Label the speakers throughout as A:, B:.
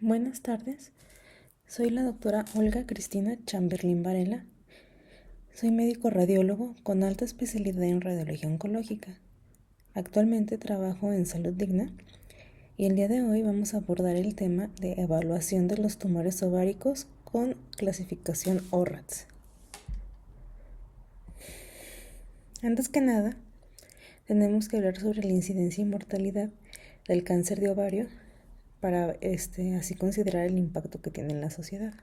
A: Buenas tardes, soy la doctora Olga Cristina Chamberlin Varela. Soy médico radiólogo con alta especialidad en radiología oncológica. Actualmente trabajo en Salud Digna y el día de hoy vamos a abordar el tema de evaluación de los tumores ováricos con clasificación ORATS. Antes que nada, tenemos que hablar sobre la incidencia y mortalidad del cáncer de ovario para así considerar el impacto que tiene en la sociedad.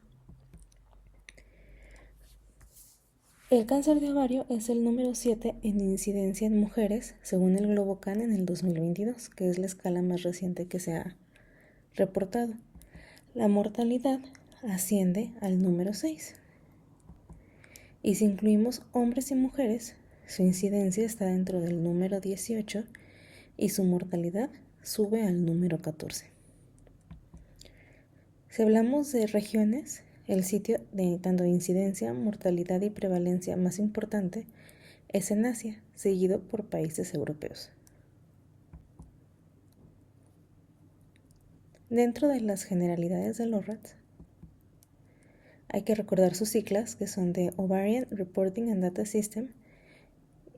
A: El cáncer de ovario es el número 7 en incidencia en mujeres, según el Globocan en el 2022, que es la escala más reciente que se ha reportado. La mortalidad asciende al número 6. Y si incluimos hombres y mujeres, su incidencia está dentro del número 18 y su mortalidad sube al número 14. Si hablamos de regiones, el sitio de tanto incidencia, mortalidad y prevalencia más importante es en Asia, seguido por países europeos. Dentro de las generalidades del ORATS, hay que recordar sus siglas, que son de Ovarian Reporting and Data System,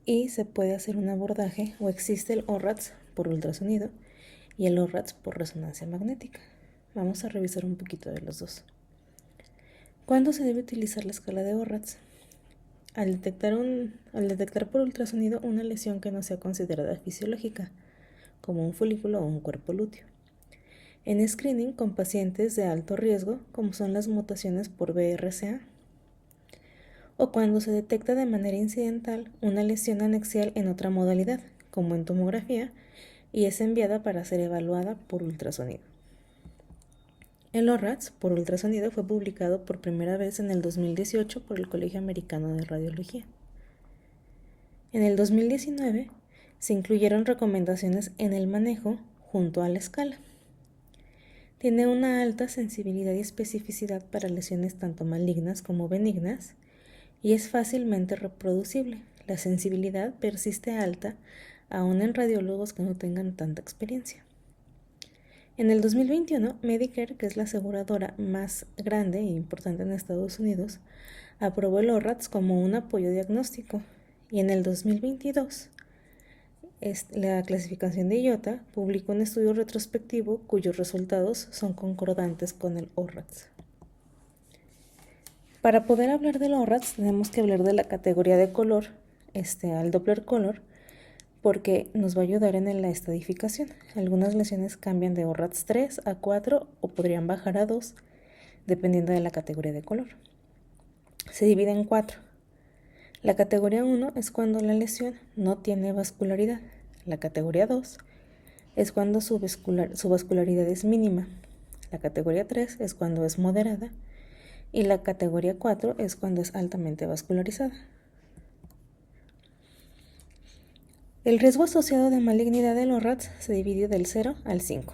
A: y se puede hacer un abordaje, o existe el ORATS por ultrasonido y el ORATS por resonancia magnética. Vamos a revisar un poquito de los dos. ¿Cuándo se debe utilizar la escala de ORATS? Al detectar por ultrasonido una lesión que no sea considerada fisiológica, como un folículo o un cuerpo lúteo. En screening con pacientes de alto riesgo, como son las mutaciones por BRCA, o cuando se detecta de manera incidental una lesión anexial en otra modalidad, como en tomografía, y es enviada para ser evaluada por ultrasonido. El ORATS por ultrasonido fue publicado por primera vez en el 2018 por el Colegio Americano de Radiología. En el 2019 se incluyeron recomendaciones en el manejo junto a la escala. Tiene una alta sensibilidad y especificidad para lesiones tanto malignas como benignas y es fácilmente reproducible. La sensibilidad persiste alta aún en radiólogos que no tengan tanta experiencia. En el 2021, Medicare, que es la aseguradora más grande e importante en Estados Unidos, aprobó el ORATS como un apoyo diagnóstico. Y en el 2022, la clasificación de IOTA publicó un estudio retrospectivo cuyos resultados son concordantes con el ORATS. Para poder hablar del ORATS tenemos que hablar de la categoría de color, al Doppler Color, porque nos va a ayudar en la estadificación. Algunas lesiones cambian de ORATS 3 a 4 o podrían bajar a 2, dependiendo de la categoría de color. Se divide en 4. La categoría 1 es cuando la lesión no tiene vascularidad. La categoría 2 es cuando su vascularidad es mínima. La categoría 3 es cuando es moderada. Y la categoría 4 es cuando es altamente vascularizada. El riesgo asociado de malignidad del ORATS se divide del 0 al 5.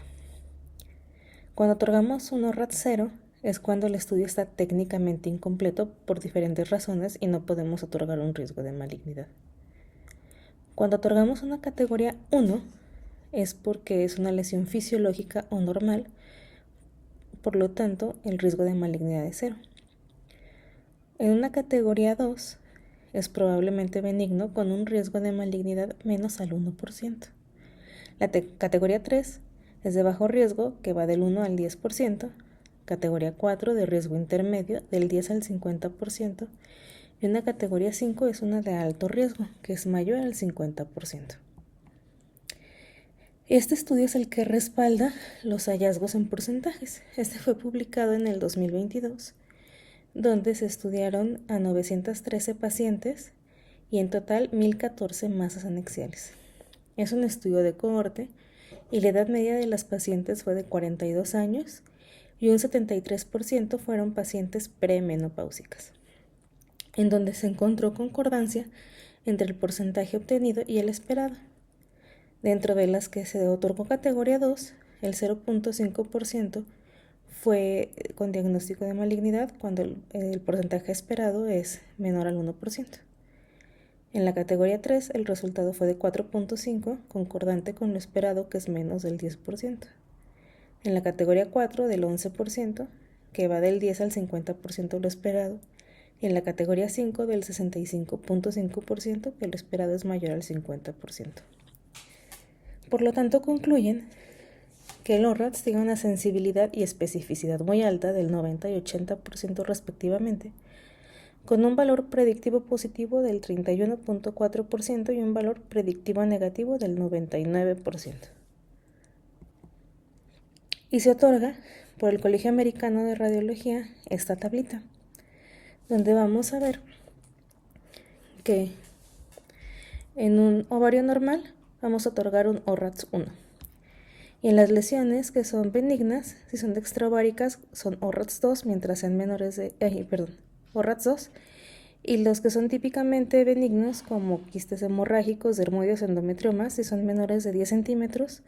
A: Cuando otorgamos un ORATS 0 es cuando el estudio está técnicamente incompleto por diferentes razones y no podemos otorgar un riesgo de malignidad. Cuando otorgamos una categoría 1 es porque es una lesión fisiológica o normal, por lo tanto el riesgo de malignidad es 0. En una categoría 2 es probablemente benigno con un riesgo de malignidad menos al 1%. La categoría 3 es de bajo riesgo, que va del 1 al 10%, categoría 4 de riesgo intermedio del 10 al 50%, y una categoría 5 es una de alto riesgo, que es mayor al 50%. Este estudio es el que respalda los hallazgos en porcentajes. Este fue publicado en el 2022, donde se estudiaron a 913 pacientes y en total 1014 masas anexiales. Es un estudio de cohorte y la edad media de las pacientes fue de 42 años y un 73% fueron pacientes premenopáusicas, en donde se encontró concordancia entre el porcentaje obtenido y el esperado. Dentro de las que se otorgó categoría 2, el 0.5% fue con diagnóstico de malignidad cuando el porcentaje esperado es menor al 1%. En la categoría 3 el resultado fue de 4.5, concordante con lo esperado, que es menos del 10%. En la categoría 4 del 11%, que va del 10 al 50% de lo esperado. Y en la categoría 5 del 65.5%, que lo esperado es mayor al 50%. Por lo tanto, concluyen que el ORATS tiene una sensibilidad y especificidad muy alta del 90 y 80% respectivamente, con un valor predictivo positivo del 31.4% y un valor predictivo negativo del 99%. Y se otorga por el Colegio Americano de Radiología esta tablita, donde vamos a ver que en un ovario normal vamos a otorgar un ORATS 1. Y en las lesiones que son benignas, si son extraováricas, son ORATS 2, mientras sean menores de... ORATS 2. Y los que son típicamente benignos, como quistes hemorrágicos, dermoides, endometriomas, si son menores de 10 centímetros,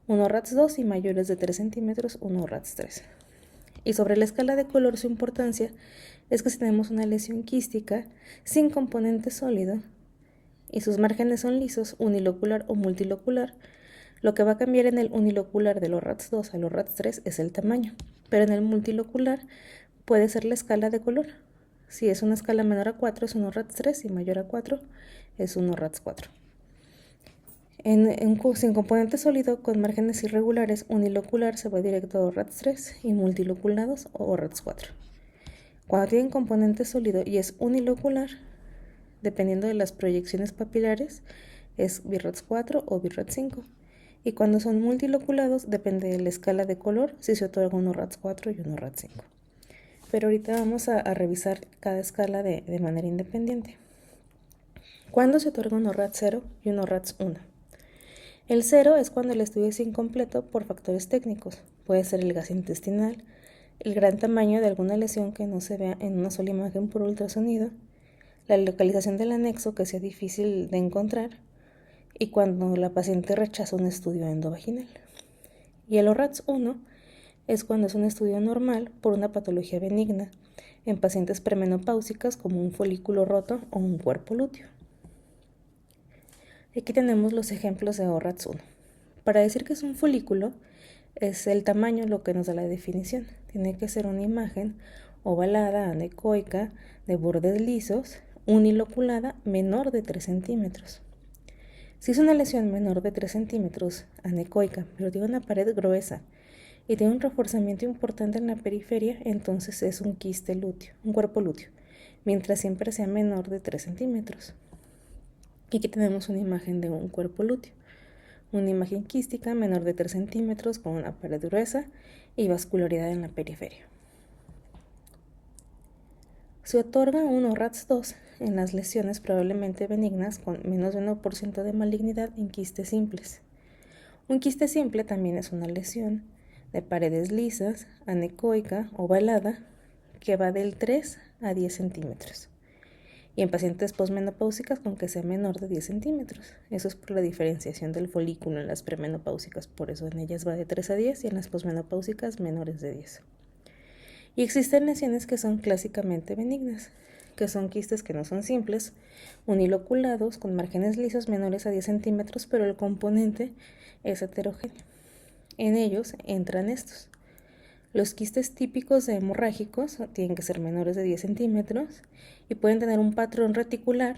A: un ORATS 2 y mayores de 3 centímetros, un ORATS 3. Y sobre la escala de color, su importancia es que si tenemos una lesión quística sin componente sólido y sus márgenes son lisos, unilocular o multilocular, lo que va a cambiar en el unilocular del ORATS 2 al ORATS 3 es el tamaño, pero en el multilocular puede ser la escala de color. Si es una escala menor a 4 es un ORATS 3 y mayor a 4 es un ORATS 4. Sin componente sólido con márgenes irregulares, unilocular se va directo a ORATS 3 y multiloculados o ORATS 4. Cuando tienen componente sólido y es unilocular, dependiendo de las proyecciones papilares, es BIRATS 4 o BIRATS 5. Y cuando son multiloculados, depende de la escala de color, si se otorga un ORATS 4 y un ORATS 5. Pero ahorita vamos a revisar cada escala de manera independiente. ¿Cuándo se otorga un ORATS 0 y un ORATS 1? El 0 es cuando el estudio es incompleto por factores técnicos. Puede ser el gas intestinal, el gran tamaño de alguna lesión que no se vea en una sola imagen por ultrasonido, la localización del anexo que sea difícil de encontrar, y cuando la paciente rechaza un estudio endovaginal. Y el ORATS 1 es cuando es un estudio normal por una patología benigna en pacientes premenopáusicas como un folículo roto o un cuerpo lúteo. Aquí tenemos los ejemplos de ORATS 1. Para decir que es un folículo, es el tamaño lo que nos da la definición. Tiene que ser una imagen ovalada, anecoica, de bordes lisos, uniloculada, menor de 3 centímetros. Si es una lesión menor de 3 centímetros, anecoica, pero tiene una pared gruesa y tiene un reforzamiento importante en la periferia, entonces es un quiste lúteo, un cuerpo lúteo, mientras siempre sea menor de 3 centímetros. Y aquí tenemos una imagen de un cuerpo lúteo, una imagen quística menor de 3 centímetros con una pared gruesa y vascularidad en la periferia. Se otorga un ORATS 2 en las lesiones probablemente benignas con menos de 1% de malignidad en quistes simples. Un quiste simple también es una lesión de paredes lisas, anecoica, ovalada, que va del 3 a 10 centímetros. Y en pacientes posmenopáusicas con que sea menor de 10 centímetros. Eso es por la diferenciación del folículo en las premenopáusicas, por eso en ellas va de 3 a 10 y en las posmenopáusicas menores de 10. Y existen lesiones que son clásicamente benignas, que son quistes que no son simples, uniloculados, con márgenes lisos menores a 10 centímetros, pero el componente es heterogéneo. En ellos entran estos. Los quistes típicos de hemorrágicos tienen que ser menores de 10 centímetros y pueden tener un patrón reticular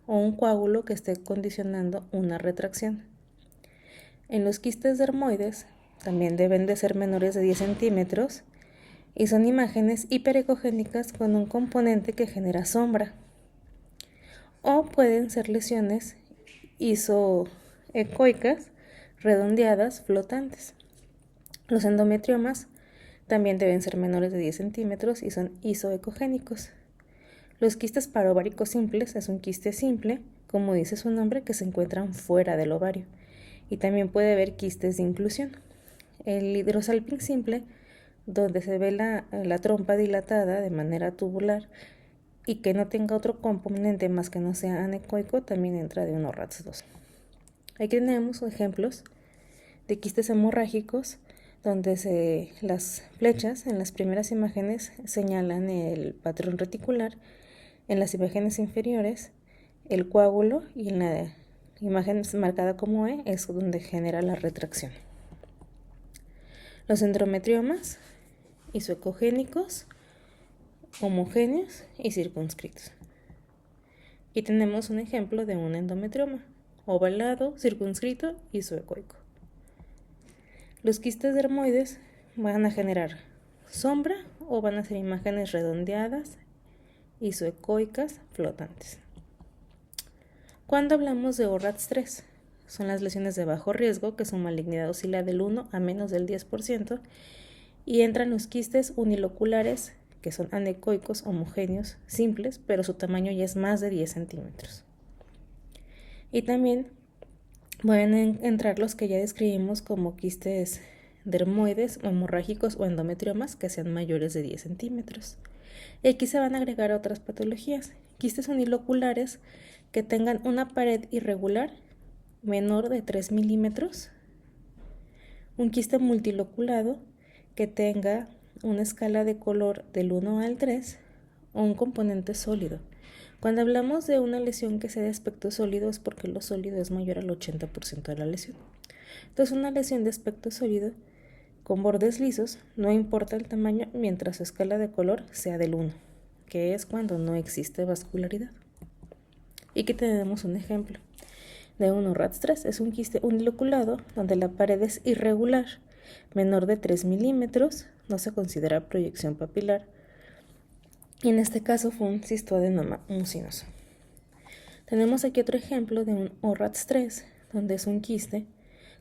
A: o un coágulo que esté condicionando una retracción. En los quistes dermoides también deben de ser menores de 10 centímetros y son imágenes hiperecogénicas con un componente que genera sombra. O pueden ser lesiones isoecoicas, redondeadas, flotantes. Los endometriomas también deben ser menores de 10 centímetros y son isoecogénicos. Los quistes parovárico simples es un quiste simple, como dice su nombre, que se encuentran fuera del ovario. Y también puede haber quistes de inclusión. El hidrosalping simple, donde se ve la trompa dilatada de manera tubular y que no tenga otro componente más que no sea anecoico, también entra de un ORATS 2. Aquí tenemos ejemplos de quistes hemorrágicos donde las flechas en las primeras imágenes señalan el patrón reticular, en las imágenes inferiores el coágulo y en la imagen marcada como E es donde genera la retracción. Los endometriomas isoecogénicos, homogéneos y circunscritos. Aquí tenemos un ejemplo de un endometrioma, ovalado, circunscrito y isoecoico. Los quistes dermoides van a generar sombra o van a ser imágenes redondeadas, isoecoicas, flotantes. Cuando hablamos de ORATS-3, son las lesiones de bajo riesgo, que su malignidad oscila del 1 a menos del 10%, y entran los quistes uniloculares, que son anecoicos, homogéneos, simples, pero su tamaño ya es más de 10 centímetros. Y también pueden entrar los que ya describimos como quistes dermoides, hemorrágicos o endometriomas, que sean mayores de 10 centímetros. Y aquí se van a agregar otras patologías: quistes uniloculares que tengan una pared irregular menor de 3 milímetros, un quiste multiloculado que tenga una escala de color del 1 al 3 o un componente sólido. Cuando hablamos de una lesión que sea de aspecto sólido es porque lo sólido es mayor al 80% de la lesión. Entonces, una lesión de aspecto sólido con bordes lisos, no importa el tamaño mientras su escala de color sea del 1, que es cuando no existe vascularidad. Y aquí tenemos un ejemplo de un ORATS-3. Es un quiste uniloculado donde la pared es irregular, menor de 3 milímetros, no se considera proyección papilar, y en este caso fue un cistoadenoma mucinoso. Tenemos aquí otro ejemplo de un ORATS-3, donde es un quiste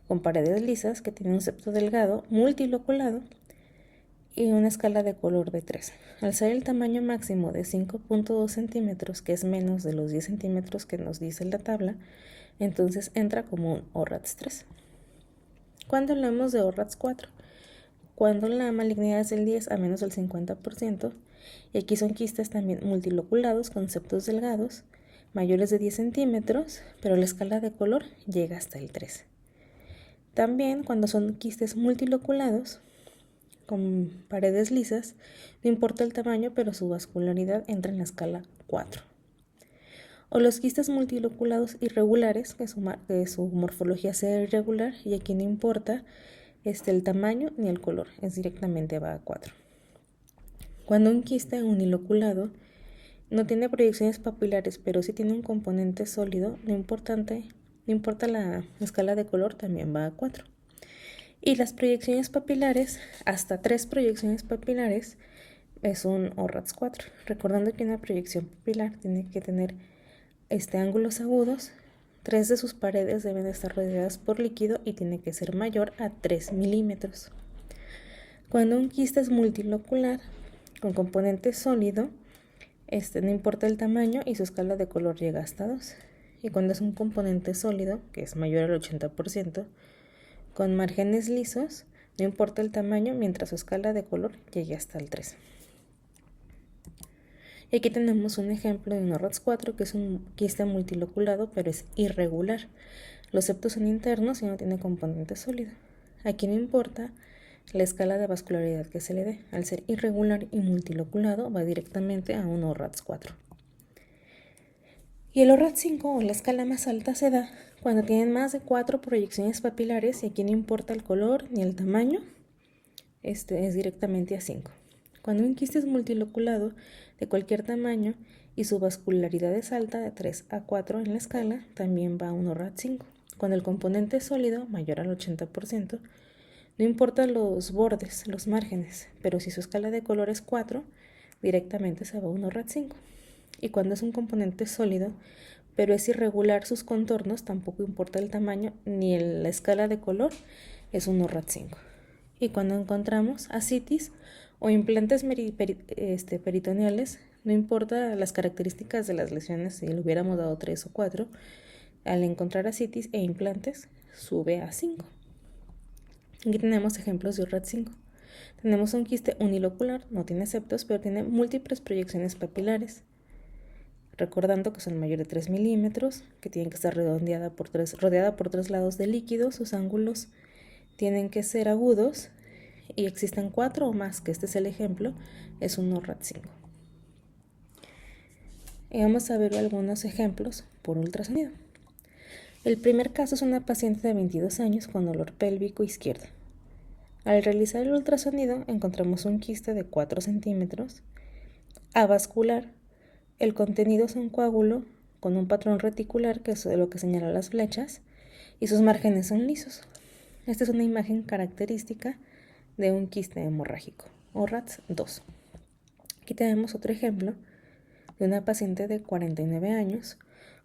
A: con paredes lisas que tiene un septo delgado, multiloculado y una escala de color de 3. Al ser el tamaño máximo de 5.2 centímetros, que es menos de los 10 centímetros que nos dice la tabla, entonces entra como un ORATS-3. Cuando hablamos de ORATS-4, cuando la malignidad es del 10 a menos del 50%, y aquí son quistes también multiloculados con septos delgados, mayores de 10 centímetros, pero la escala de color llega hasta el 3. También cuando son quistes multiloculados con paredes lisas, no importa el tamaño, pero su vascularidad entra en la escala 4. O los quistes multiloculados irregulares, que su morfología sea irregular, y aquí no importa el tamaño ni el color, es directamente va a 4. Cuando un quiste uniloculado no tiene proyecciones papilares, pero sí tiene un componente sólido, no importa la escala de color, también va a 4. Y las proyecciones papilares, hasta 3 proyecciones papilares, es un ORATS-4. Recordando que una proyección papilar tiene que tener ángulos agudos, 3 de sus paredes deben estar rodeadas por líquido y tiene que ser mayor a 3 milímetros. Cuando un quiste es multilocular con componente sólido, no importa el tamaño y su escala de color llega hasta 2. Y cuando es un componente sólido, que es mayor al 80%, con márgenes lisos, no importa el tamaño mientras su escala de color llegue hasta el 3. Y aquí tenemos un ejemplo de un ORATS-4, que es un quiste multiloculado, pero es irregular. Los septos son internos y no tiene componente sólido. Aquí no importa la escala de vascularidad que se le dé. Al ser irregular y multiloculado, va directamente a un ORATS-4. Y el ORATS-5, o la escala más alta, se da cuando tienen más de 4 proyecciones papilares, y aquí no importa el color ni el tamaño, es directamente a 5. Cuando un quiste es multiloculado de cualquier tamaño y su vascularidad es alta, de 3 a 4 en la escala, también va a un ORATS-5. Cuando el componente es sólido, mayor al 80%, no importa los bordes, los márgenes, pero si su escala de color es 4, directamente se va a un ORATS-5. Y cuando es un componente sólido, pero es irregular sus contornos, tampoco importa el tamaño ni la escala de color, es un ORATS-5. Y cuando encontramos ascitis o implantes peritoneales, no importa las características de las lesiones, si le hubiéramos dado 3 o 4, al encontrar ascitis e implantes, sube a 5. Aquí tenemos ejemplos de ORATS-5. Tenemos un quiste unilocular, no tiene septos, pero tiene múltiples proyecciones papilares, recordando que son mayores de 3 milímetros, que tienen que estar rodeada por 3 lados de líquido, sus ángulos tienen que ser agudos, y existen 4 o más, que este es el ejemplo, es un ORATS-5. Y vamos a ver algunos ejemplos por ultrasonido. El primer caso es una paciente de 22 años con dolor pélvico izquierdo. Al realizar el ultrasonido encontramos un quiste de 4 centímetros, avascular. El contenido es un coágulo con un patrón reticular, que es lo que señala las flechas, y sus márgenes son lisos. Esta es una imagen característica de un quiste hemorrágico, ORATS 2. Aquí tenemos otro ejemplo de una paciente de 49 años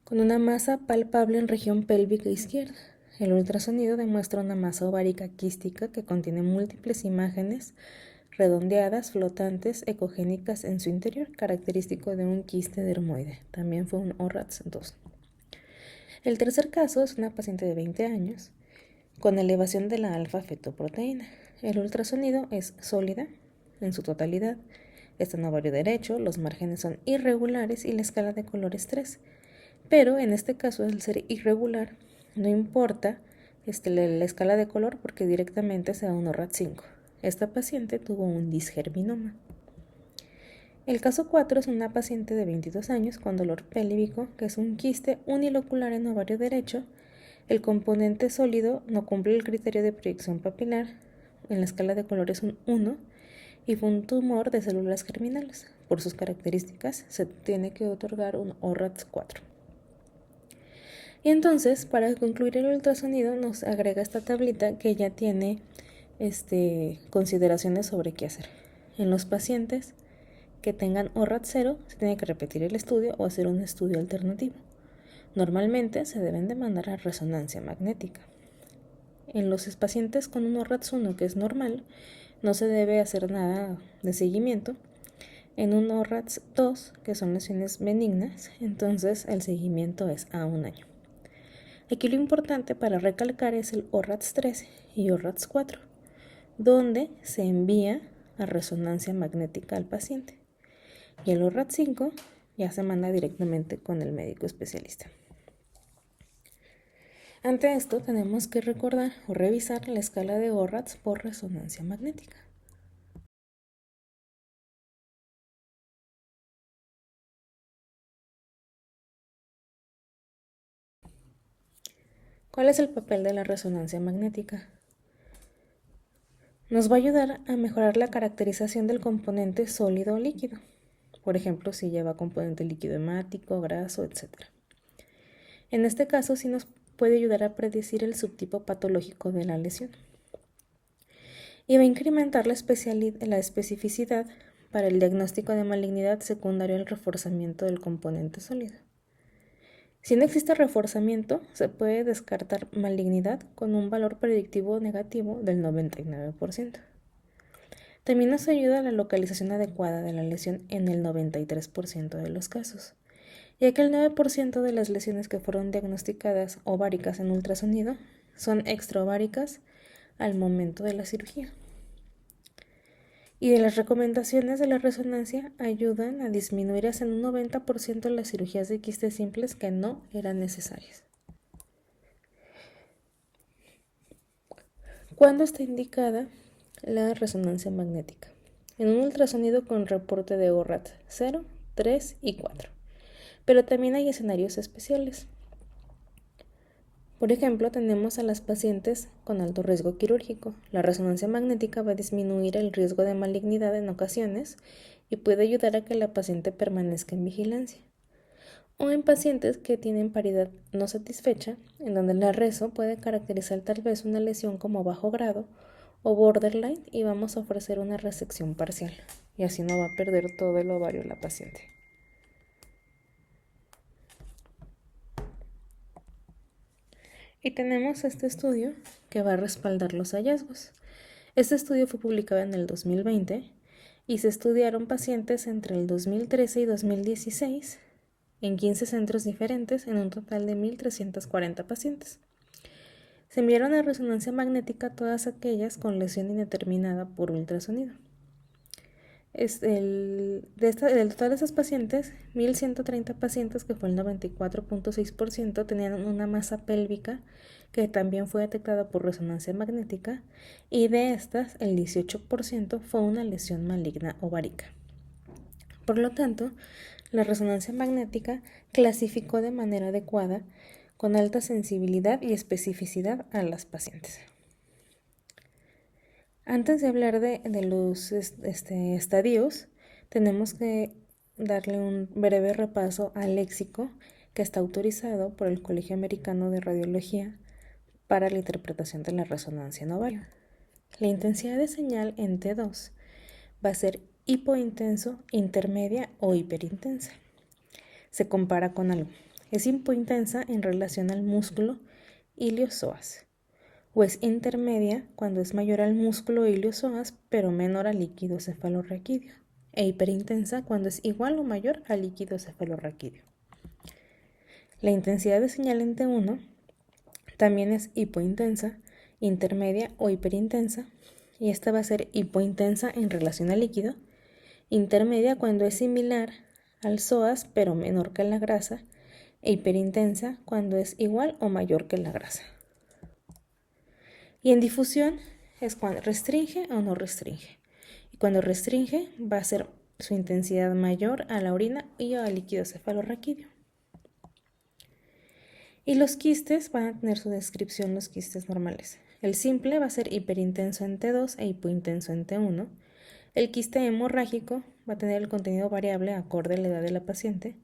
A: con una masa palpable en región pélvica izquierda. El ultrasonido demuestra una masa ovárica quística que contiene múltiples imágenes redondeadas, flotantes, ecogénicas en su interior, característico de un quiste dermoide. También fue un ORATS 2. El tercer caso es una paciente de 20 años con elevación de la alfa-fetoproteína. El ultrasonido es sólida en su totalidad. Está en ovario derecho, los márgenes son irregulares y la escala de color es 3. Pero en este caso, al ser irregular, no importa la escala de color porque directamente se da un ORATS 5. Esta paciente tuvo un disgerminoma. El caso 4 es una paciente de 22 años con dolor pélvico, que es un quiste unilocular en ovario derecho. El componente sólido no cumple el criterio de proyección papilar. En la escala de color es un 1 y fue un tumor de células germinales. Por sus características se tiene que otorgar un ORATS 4. Y entonces, para concluir el ultrasonido, nos agrega esta tablita que ya tiene consideraciones sobre qué hacer. En los pacientes que tengan ORATS 0, se tiene que repetir el estudio o hacer un estudio alternativo. Normalmente se deben de mandar a resonancia magnética. En los pacientes con un ORATS 1 que es normal, no se debe hacer nada de seguimiento. En un ORATS 2, que son lesiones benignas, entonces el seguimiento es a 1 año. Aquí lo importante para recalcar es el ORATS 3 y ORATS 4, donde se envía a resonancia magnética al paciente. Y el ORATS 5 ya se manda directamente con el médico especialista. Ante esto tenemos que recordar o revisar la escala de ORATS por resonancia magnética. ¿Cuál es el papel de la resonancia magnética? Nos va a ayudar a mejorar la caracterización del componente sólido o líquido. Por ejemplo, si lleva componente líquido hemático, graso, etc. En este caso, sí nos puede ayudar a predecir el subtipo patológico de la lesión. Y va a incrementar la especificidad para el diagnóstico de malignidad secundario al reforzamiento del componente sólido. Si no existe reforzamiento, se puede descartar malignidad con un valor predictivo negativo del 99%. También nos ayuda a la localización adecuada de la lesión en el 93% de los casos, ya que el 9% de las lesiones que fueron diagnosticadas ováricas en ultrasonido son extraováricas al momento de la cirugía. Y de las recomendaciones de la resonancia ayudan a disminuir hasta un 90% las cirugías de quistes simples que no eran necesarias. ¿Cuándo está indicada la resonancia magnética? En un ultrasonido con reporte de ORAT 0, 3 y 4. Pero también hay escenarios especiales. Por ejemplo, tenemos a las pacientes con alto riesgo quirúrgico. La resonancia magnética va a disminuir el riesgo de malignidad en ocasiones y puede ayudar a que la paciente permanezca en vigilancia. O en pacientes que tienen paridad no satisfecha, en donde la reso puede caracterizar tal vez una lesión como bajo grado o borderline y vamos a ofrecer una resección parcial. Y así no va a perder todo el ovario la paciente. Y tenemos este estudio que va a respaldar los hallazgos. Este estudio fue publicado en el 2020 y se estudiaron pacientes entre el 2013 y 2016 en 15 centros diferentes en un total de 1.340 pacientes. Se enviaron a resonancia magnética todas aquellas con lesión indeterminada por ultrasonido. Del total de esas pacientes, 1.130 pacientes, que fue el 94.6%, tenían una masa pélvica que también fue detectada por resonancia magnética, y de estas, el 18% fue una lesión maligna ovárica. Por lo tanto, la resonancia magnética clasificó de manera adecuada, con alta sensibilidad y especificidad a las pacientes. Antes de hablar de los estadios, tenemos que darle un breve repaso al léxico que está autorizado por el Colegio Americano de Radiología para la interpretación de la resonancia en ovario. La intensidad de señal en T2 va a ser hipointenso, intermedia o hiperintensa. Se compara con algo. Es hipointensa en relación al músculo iliosoas, o es intermedia cuando es mayor al músculo iliosoas pero menor al líquido cefalorraquídeo, e hiperintensa cuando es igual o mayor al líquido cefalorraquídeo. La intensidad de señal en T1 también es hipointensa, intermedia o hiperintensa, y esta va a ser hipointensa en relación al líquido, intermedia cuando es similar al psoas pero menor que la grasa, e hiperintensa cuando es igual o mayor que la grasa. Y en difusión es cuando restringe o no restringe. Y cuando restringe va a ser su intensidad mayor a la orina y al líquido cefalorraquídeo. Y los quistes van a tener su descripción, los quistes normales. El simple va a ser hiperintenso en T2 e hipointenso en T1. El quiste hemorrágico va a tener el contenido variable acorde a la edad de la paciente.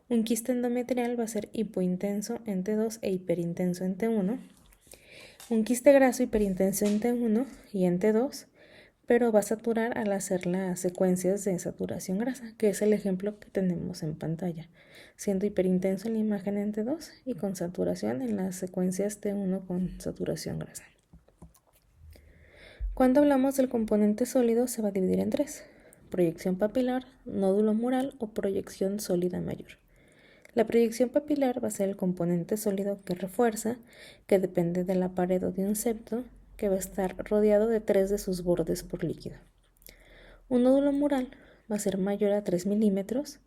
A: Un quiste endometrial va a ser hipointenso en T2 e hiperintenso en T1. Un quiste graso hiperintenso en T1 y en T2, pero va a saturar al hacer las secuencias de saturación grasa, que es el ejemplo que tenemos en pantalla, siendo hiperintenso en la imagen en T2 y con saturación en las secuencias T1 con saturación grasa. Cuando hablamos del componente sólido se va a dividir en tres: proyección papilar, nódulo mural o proyección sólida mayor. La proyección papilar va a ser el componente sólido que refuerza, que depende de la pared o de un septo, que va a estar rodeado de 3 de sus bordes por líquido. Un nódulo mural va a ser mayor a 3 milímetros,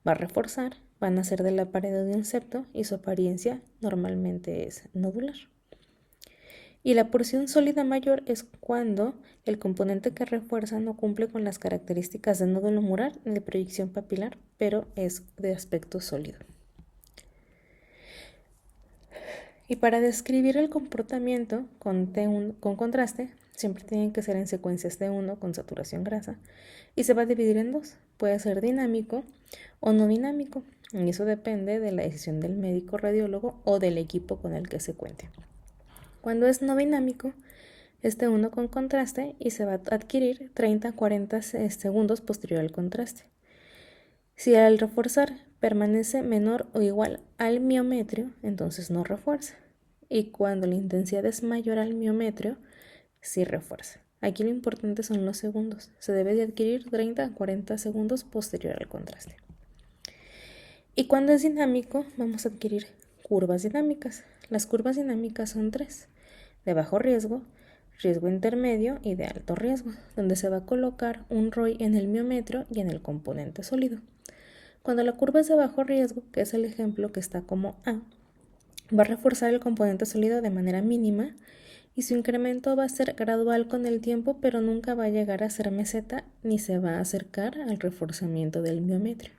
A: va a reforzar, va a nacer de la pared o de un septo y su apariencia normalmente es nodular. Y la porción sólida mayor es cuando el componente que refuerza no cumple con las características de nódulo mural ni de proyección papilar, pero es de aspecto sólido. Y para describir el comportamiento con contraste, siempre tienen que ser en secuencias T1 con saturación grasa y se va a dividir en dos. Puede ser dinámico o no dinámico, y eso depende de la decisión del médico radiólogo o del equipo con el que se cuente. Cuando es no dinámico, es T1 con contraste y se va a adquirir 30 a 40 segundos posterior al contraste. Si al reforzar permanece menor o igual al miometrio, entonces no refuerza. Y cuando la intensidad es mayor al miometrio, sí refuerza. Aquí lo importante son los segundos. Se debe de adquirir 30 a 40 segundos posterior al contraste. Y cuando es dinámico, vamos a adquirir curvas dinámicas. Las curvas dinámicas son 3: de bajo riesgo, riesgo intermedio y de alto riesgo, donde se va a colocar un ROI en el miometrio y en el componente sólido. Cuando la curva es de bajo riesgo, que es el ejemplo que está como A, va a reforzar el componente sólido de manera mínima y su incremento va a ser gradual con el tiempo, pero nunca va a llegar a ser meseta ni se va a acercar al reforzamiento del miometrio.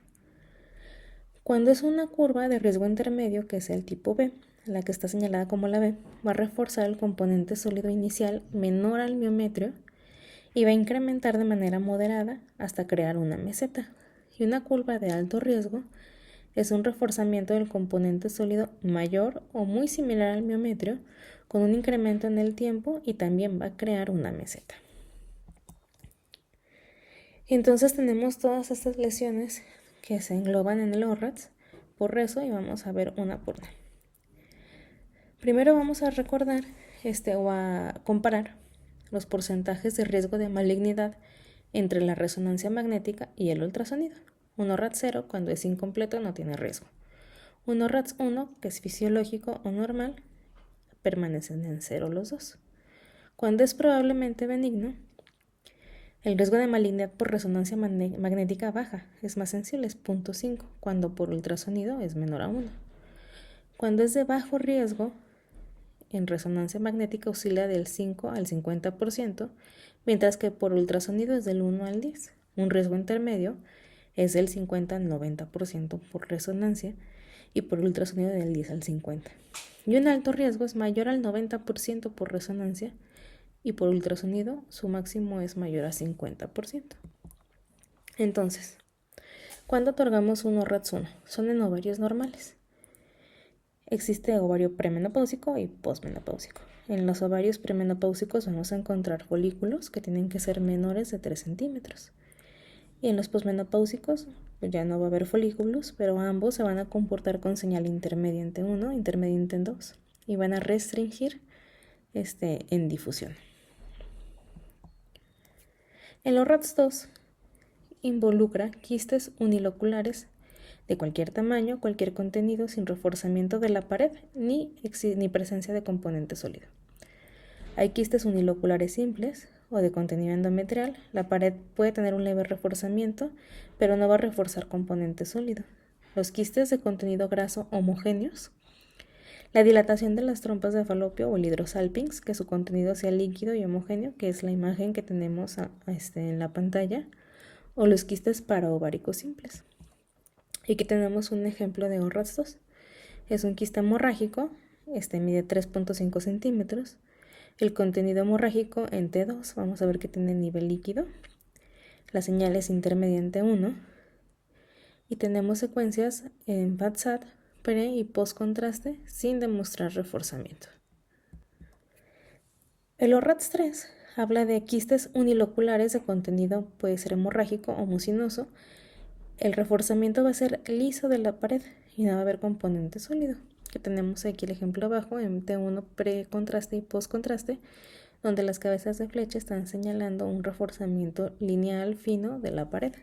A: Cuando es una curva de riesgo intermedio, que es el tipo B, la que está señalada como la B, va a reforzar el componente sólido inicial menor al miometrio y va a incrementar de manera moderada hasta crear una meseta. Y una curva de alto riesgo es un reforzamiento del componente sólido mayor o muy similar al miometrio, con un incremento en el tiempo y también va a crear una meseta. Y entonces tenemos todas estas lesiones que se engloban en el ORRATS por rezo y vamos a ver una por una. Primero vamos a recordar o a comparar los porcentajes de riesgo de malignidad entre la resonancia magnética y el ultrasonido. Un ORRATS 0 cuando es incompleto no tiene riesgo. Un ORRATS 1 que es fisiológico o normal permanecen en 0 los dos. Cuando es probablemente benigno, el riesgo de malignidad por resonancia magnética baja, es más sensible, es 0.5, cuando por ultrasonido es menor a 1. Cuando es de bajo riesgo, en resonancia magnética oscila del 5 al 50%, mientras que por ultrasonido es del 1 al 10. Un riesgo intermedio es del 50 al 90% por resonancia y por ultrasonido del 10 al 50. Y un alto riesgo es mayor al 90% por resonancia y por ultrasonido su máximo es mayor a 50%. Entonces, ¿cuándo otorgamos un ORATS-1? Son en ovarios normales. Existe ovario premenopáusico y posmenopáusico. En los ovarios premenopáusicos vamos a encontrar folículos que tienen que ser menores de 3 centímetros. Y en los posmenopáusicos ya no va a haber folículos, pero ambos se van a comportar con señal intermediante 1, intermediante 2 y van a restringir en difusión. El ORATS-2 involucra quistes uniloculares de cualquier tamaño, cualquier contenido, sin reforzamiento de la pared ni presencia de componente sólido. Hay quistes uniloculares simples o de contenido endometrial. La pared puede tener un leve reforzamiento, pero no va a reforzar componente sólido. Los quistes de contenido graso homogéneos. La dilatación de las trompas de falopio o el hidrosalpinx, que su contenido sea líquido y homogéneo, que es la imagen que tenemos en la pantalla, o los quistes paraováricos simples. Y aquí tenemos un ejemplo de ORATS-2. Es un quiste hemorrágico, mide 3.5 centímetros. El contenido hemorrágico en T2, vamos a ver que tiene nivel líquido. La señal es intermediante 1. Y tenemos secuencias en PAT-SAT, pre y post contraste, sin demostrar reforzamiento. El ORATS-3 habla de quistes uniloculares de contenido, puede ser hemorrágico o mucinoso. El reforzamiento va a ser liso de la pared y no va a haber componente sólido, que tenemos aquí el ejemplo abajo en T1 pre-contraste y post-contraste, donde las cabezas de flecha están señalando un reforzamiento lineal fino de la pared.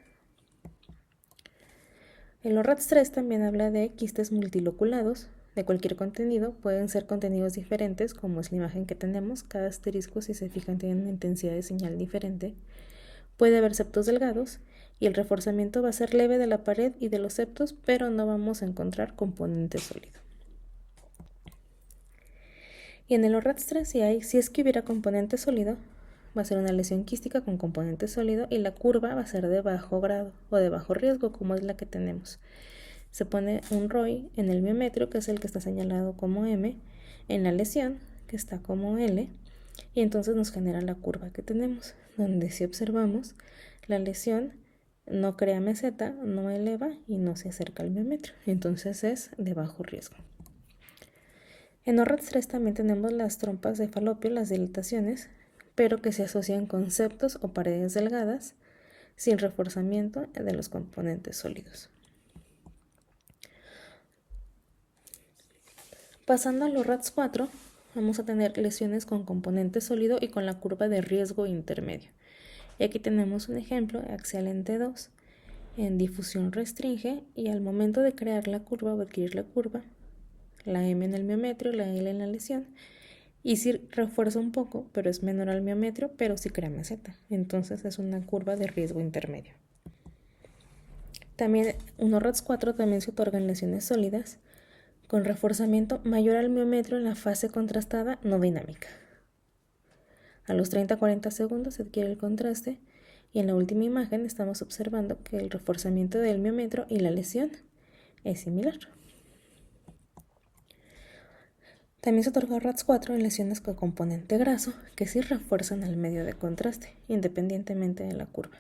A: El ORATS-3 también habla de quistes multiloculados de cualquier contenido, pueden ser contenidos diferentes, como es la imagen que tenemos. Cada asterisco, si se fijan, tiene una intensidad de señal diferente. Puede haber septos delgados y el reforzamiento va a ser leve de la pared y de los septos, pero no vamos a encontrar componente sólido. Y en el ORATS-3, si es que hubiera componente sólido, va a ser una lesión quística con componente sólido y la curva va a ser de bajo grado o de bajo riesgo, como es la que tenemos. Se pone un ROI en el miometrio, que es el que está señalado como M, en la lesión, que está como L, y entonces nos genera la curva que tenemos, donde si observamos, la lesión no crea meseta, no eleva y no se acerca al miometrio, entonces es de bajo riesgo. En ORATS-3 también tenemos las trompas de falopio, las dilataciones, pero que se asocian con septos o paredes delgadas, sin reforzamiento de los componentes sólidos. Pasando al ORATS-4, vamos a tener lesiones con componente sólido y con la curva de riesgo intermedio. Y aquí tenemos un ejemplo axial en T2, en difusión restringe, y al momento de crear la curva o adquirir la curva, la M en el miometrio, la L en la lesión, y sí refuerza un poco, pero es menor al miometrio, pero sí crea meseta. Entonces es una curva de riesgo intermedio. También un ORATS-4 también se otorga en lesiones sólidas, con reforzamiento mayor al miometrio en la fase contrastada no dinámica. A los 30-40 segundos se adquiere el contraste y en la última imagen estamos observando que el reforzamiento del miometrio y la lesión es similar. También se otorga ORATS-4 en lesiones con componente graso que sí refuerzan al medio de contraste, independientemente de la curva.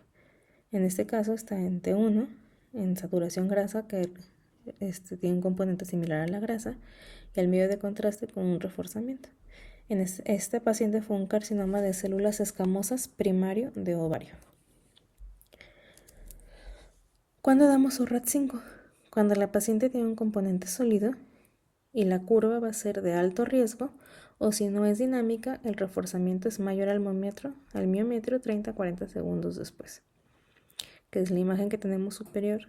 A: En este caso está en T1, en saturación grasa, que tiene un componente similar a la grasa, y el medio de contraste con un reforzamiento. En este paciente fue un carcinoma de células escamosas primario de ovario. ¿Cuándo damos ORATS-5? Cuando la paciente tiene un componente sólido y la curva va a ser de alto riesgo, o si no es dinámica, el reforzamiento es mayor al miometrio 30-40 segundos después, que es la imagen que tenemos superior.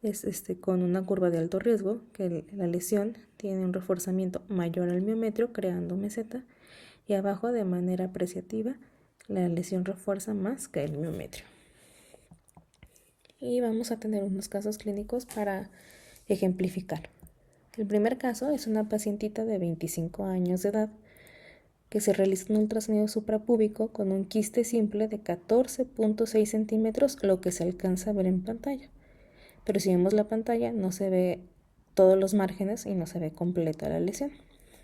A: Es con una curva de alto riesgo, que la lesión tiene un reforzamiento mayor al miometrio creando meseta, y abajo de manera apreciativa la lesión refuerza más que el miometrio. Y vamos a tener unos casos clínicos para ejemplificar. El primer caso es una pacientita de 25 años de edad que se realiza un ultrasonido suprapúbico con un quiste simple de 14.6 centímetros, lo que se alcanza a ver en pantalla. Pero si vemos la pantalla no se ve todos los márgenes y no se ve completa la lesión.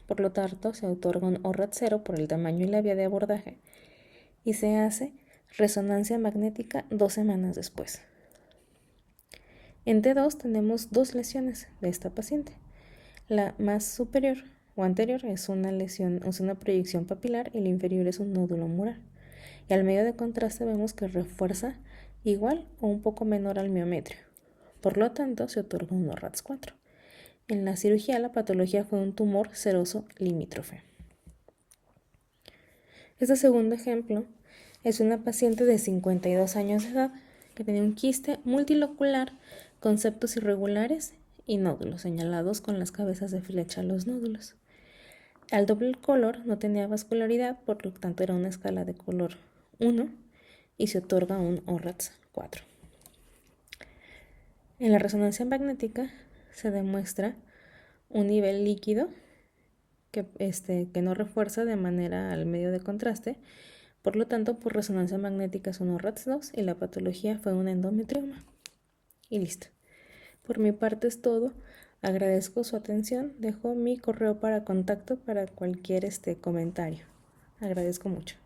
A: Por lo tanto, se otorga un ORAT 0 por el tamaño y la vía de abordaje y se hace resonancia magnética 2 semanas después. En T2 tenemos 2 lesiones de esta paciente. La más superior o anterior es una lesión, es una proyección papilar y la inferior es un nódulo mural. Y al medio de contraste vemos que refuerza igual o un poco menor al miometrio. Por lo tanto, se otorga un ORATS 4. En la cirugía, la patología fue un tumor seroso limítrofe. Este segundo ejemplo es una paciente de 52 años de edad que tenía un quiste multilocular con septos irregulares y nódulos señalados con las cabezas de flecha a los nódulos. Al doble color no tenía vascularidad, por lo tanto era una escala de color 1 y se otorga un ORATS 4. En la resonancia magnética se demuestra un nivel líquido que no refuerza de manera al medio de contraste. Por lo tanto, por resonancia magnética es un ORATS 2 y la patología fue un endometrioma. Y listo. Por mi parte es todo. Agradezco su atención. Dejo mi correo para contacto para cualquier comentario. Agradezco mucho.